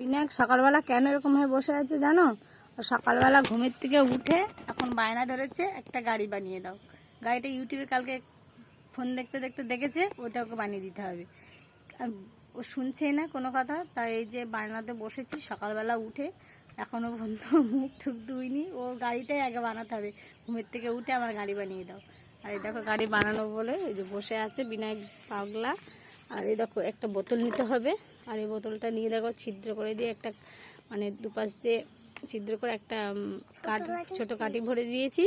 বিনায়ক সকালবেলা কেন এরকম হয়ে বসে আছে জানো? সকালবেলা ঘুমের থেকে উঠে এখন বায়না ধরেছে একটা গাড়ি বানিয়ে দাও। গাড়িটা ইউটিউবে কালকে ফোন দেখতে দেখতে দেখেছে, ওটা ওকে বানিয়ে দিতে হবে। ও শুনছেই না কোনো কথা, তাই এই যে বায়নাতে বসেছি সকালবেলা উঠে, এখনও পর্যন্ত মুখ ঠুক ধুইনি। ও গাড়িটাই আগে বানাতে হবে, ঘুমের থেকে উঠে আমার গাড়ি বানিয়ে দাও। আর এই দেখো গাড়ি বানানো বলে এই যে বসে আছে বিনায়ক পাগলা। আর এই দেখো একটা বোতল নিতে হবে, আর এই বোতলটা নিয়ে দেখো ছিদ্র করে দিয়ে একটা মানে দুপাশ দিয়ে ছিদ্র করে একটা কাঠ ছোট কাঠি ভরে দিয়েছি।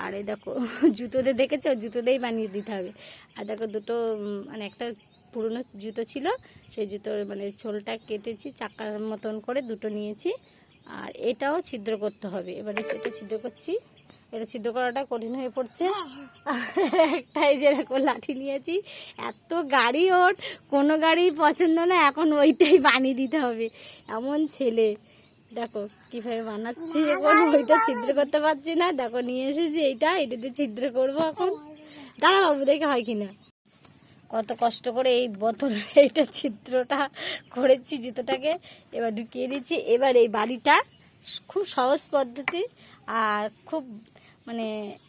আর এই দেখো জুতোতে দেখেছো, জুতো দিয়েই বানিয়ে দিতে হবে। আর দেখো দুটো মানে একটা পুরনো জুতো ছিল, সেই জুতোর মানে ছোলটা কেটেছি চাকার মতন করে দুটো নিয়েছি। আর এটাও ছিদ্র করতে হবে, এবারে সেটা ছিদ্র করছি। এটা ছিদ্র করাটা কঠিন হয়ে পড়ছে। একটাই যেরকম লাঠি নিয়েছি, এত গাড়ি ওর কোনো গাড়ি পছন্দ না, এখন ওইটাই বানিয়ে দিতে হবে। এমন ছেলে দেখো কিভাবে বানাচ্ছি, এখন ওইটা ছিদ্র করতে পারছি না। দেখো নিয়ে এসেছি এটাতে ছিদ্র করবো এখন। দাঁড়া বাবু দেখে হয় কিনা। কত কষ্ট করে এই বোতল এইটা ছিদ্রটা করেছি জুতোটাকে, এবার ঢুকিয়ে দিচ্ছি। এবার এই বাড়িটা খুব সহজ পদ্ধতি, আর খুব মানে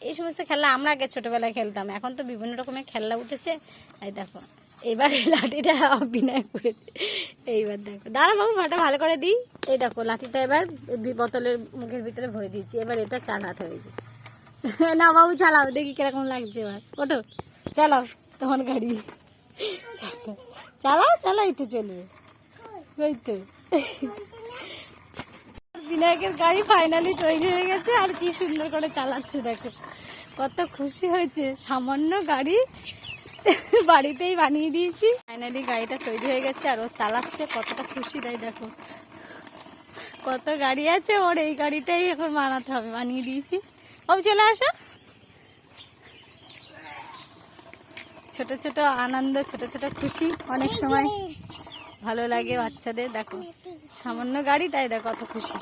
এই সমস্ত খেলা আমরা আগে ছোটোবেলায় খেলতাম, এখন তো বিভিন্ন রকমের খেলনা উঠেছে। এই দেখো এবার এই লাঠিটা বিনায় করে, এইবার দেখো দাঁড়া বাবু ভাটা ভালো করে দিই। এই দেখো লাঠিটা এবার বোতলের মুখের ভিতরে ভরে দিচ্ছি। এবার এটা চালাতে হয়েছে। না বাবু চালাও দেখি কিরকম লাগছে। এবার ওঠো চালাও তোমার গাড়ি, চালাও চালাও, এই তো চলবে। ওই তো বিনায়কের গাড়ি ফাইনালি তৈরি হয়ে গেছে, আর কি সুন্দর করে চালাচ্ছে দেখো, কত খুশি হয়েছে। সামান্য গাড়ি বাড়িতেই বানিয়ে দিয়েছি, ফাইনালি গাড়িটা তৈরি হয়ে গেছে আর ও চালাচ্ছে, কতটা খুশি। তাই দেখো কত গাড়ি আছে ওর, এই গাড়িটাই এখন বানাতে হবে, বানিয়ে দিয়েছি। ও চলে আসো। ছোট ছোট আনন্দ, ছোট ছোট খুশি অনেক সময় ভালো লাগে বাচ্চাদের। দেখো সামান্য গাড়ি, তাই দেখো কত খুশি।